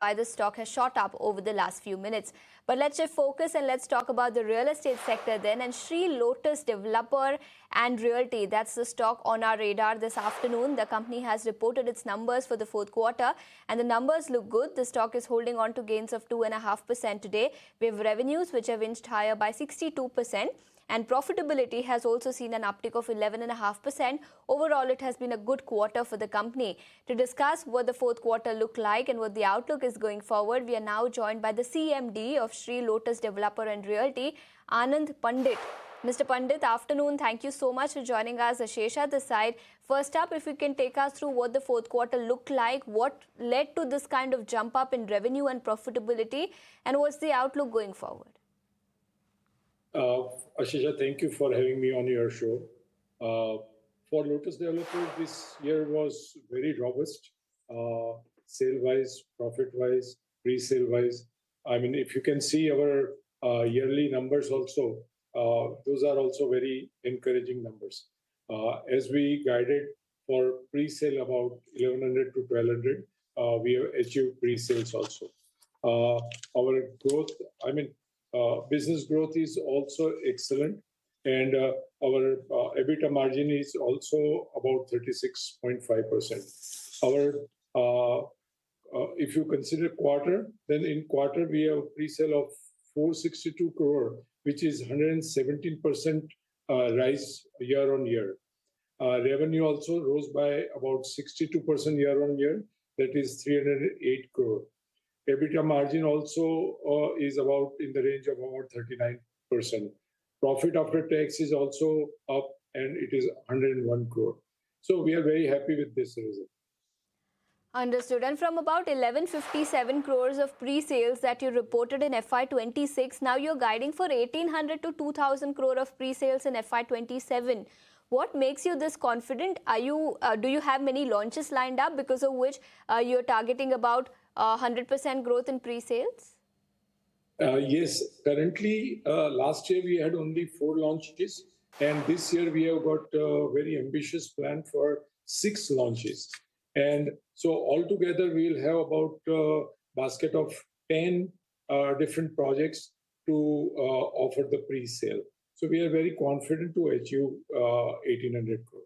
why the stock has shot up over the last few minutes. But let's just focus and let's talk about the real estate sector then. And Sri Lotus Developer and Realty, that's the stock on our radar this afternoon. The company has reported its numbers for the fourth quarter and the numbers look good. The stock is holding on to gains of 2.5% today. We have revenues which have inched higher by 62%. And profitability has also seen an uptick of 11.5%. Overall, it has been a good quarter for the company. To discuss what the fourth quarter looked like and what the outlook is going forward, we are now joined by the CMD of Sri Lotus Developer and Realty, Anand Pandit. Mr. Pandit, afternoon. Thank you so much for joining us. Ashesha this side. First up, if you can take us through what the fourth quarter looked like, what led to this kind of jump up in revenue and profitability, and what's the outlook going forward? Ashesha, thank you for having me on your show. For Lotus Developers, this year was very robust, sale-wise, profit-wise, pre-sale-wise. I mean, if you can see our yearly numbers also, those are also very encouraging numbers. As we guided for pre-sale about 1100 to 1200, we have achieved pre-sales also. Our growth, business growth is also excellent, and our EBITDA margin is also about 36.5%. If you consider quarter, then in quarter we have pre-sale of 462 crore, which is 117% rise year on year. Revenue also rose by about 62% year on year, that is 308 crore. EBITDA margin also is about in the range of about 39%. Profit after tax is also up, and it is 101 crore. So we are very happy with this result. Understood. And from about 1157 crores of pre-sales that you reported in FY26, now you're guiding for 1800 to 2000 crore of pre-sales in FY27. What makes you this confident? Do you have many launches lined up because of which you're targeting about 100% growth in pre-sales? Yes. Currently, last year we had only 4 launches, and this year we have got a very ambitious plan for 6 launches. And so altogether we'll have about a basket of 10 different projects to offer the pre-sale. So we are very confident to achieve 1800 crore.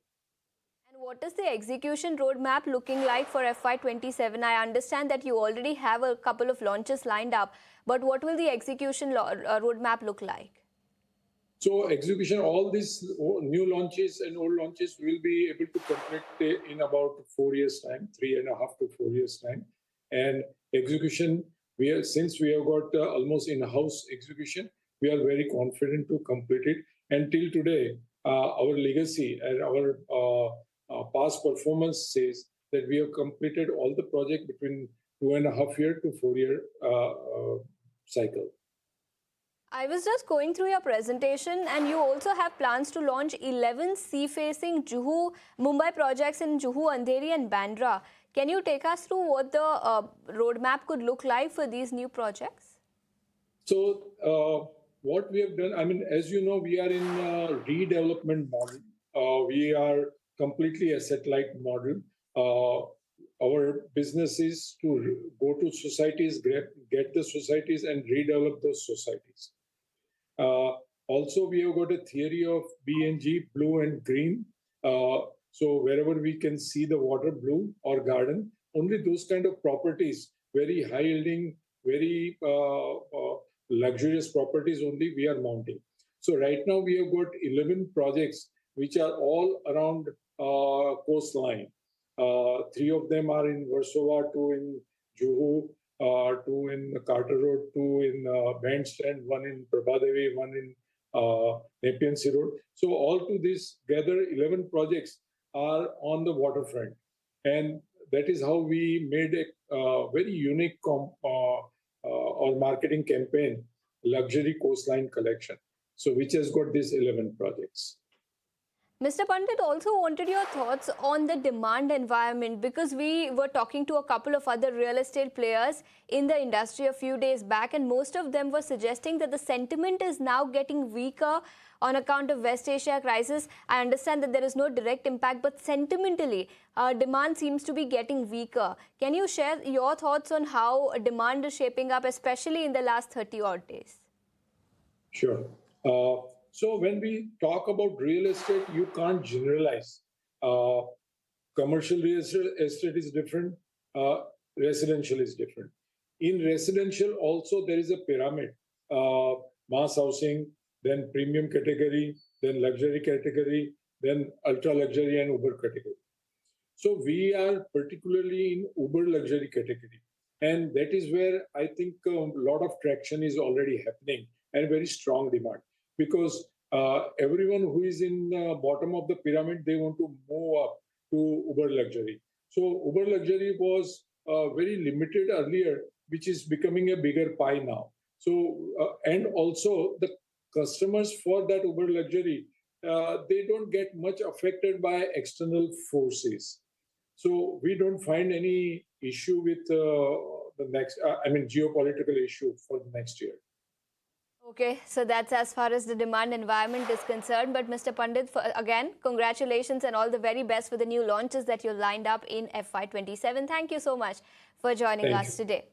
What is the execution roadmap looking like for FY27? I understand that you already have a couple of launches lined up, but what will the execution roadmap look like? So execution, all these new launches and old launches will be able to complete in about 4 years' time, 3.5 to 4 years' time. And execution, since we have got almost in-house execution, we are very confident to complete it. Until today, our legacy and our past performance says that we have completed all the project between 2.5 year to 4 year cycle. I was just going through your presentation, and you also have plans to launch 11 sea-facing Juhu, Mumbai projects in Juhu, Andheri and Bandra. Can you take us through what the roadmap could look like for these new projects? So what we have done, as you know, we are in a redevelopment model. We are completely asset-light model. Our business is to go to societies, get the societies and redevelop those societies. Also, we have got a theory of B&G, blue and green. So wherever we can see the water blue or garden, only those kind of properties, very high-yielding, very luxurious properties only we are mounting. So right now we have got 11 projects which are all around coastline. 3 of them are in Versova, 2 in Juhu, 2 in Carter Road, 2 in Bandstand, 1 in Prabhadevi, 1 in Nepean Sea Road. So all to this gather 11 projects are on the waterfront. And that is how we made a very unique or marketing campaign, Luxury Coastline Collection, so which has got these 11 projects. Mr. Pandit, also wanted your thoughts on the demand environment, because we were talking to a couple of other real estate players in the industry a few days back, and most of them were suggesting that the sentiment is now getting weaker on account of West Asia crisis. I understand that there is no direct impact, but sentimentally, demand seems to be getting weaker. Can you share your thoughts on how demand is shaping up, especially in the last 30 odd days? Sure. So when we talk about real estate, you can't generalize. Uh, Commercial real estate is different. Residential is different. In residential, also there is a pyramid: mass housing, then premium category, then luxury category, then ultra luxury and uber category. So we are particularly in uber luxury category, and that is where I think a lot of traction is already happening and very strong demand, because everyone who is in bottom of the pyramid, they want to move up to uber luxury. So uber luxury was very limited earlier, which is becoming a bigger pie now. So and also the customers for that uber luxury, they don't get much affected by external forces. So we don't find any issue with the next, geopolitical issue for the next year. Okay, so that's as far as the demand environment is concerned. But Mr. Pandit, again, congratulations and all the very best for the new launches that you lined up in FY27. Thank you so much for joining us today.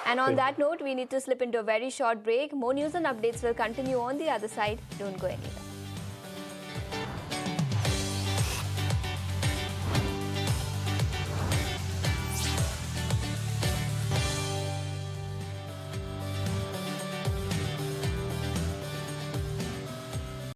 And on that note, we need to slip into a very short break. More news and updates will continue on the other side. Don't go anywhere.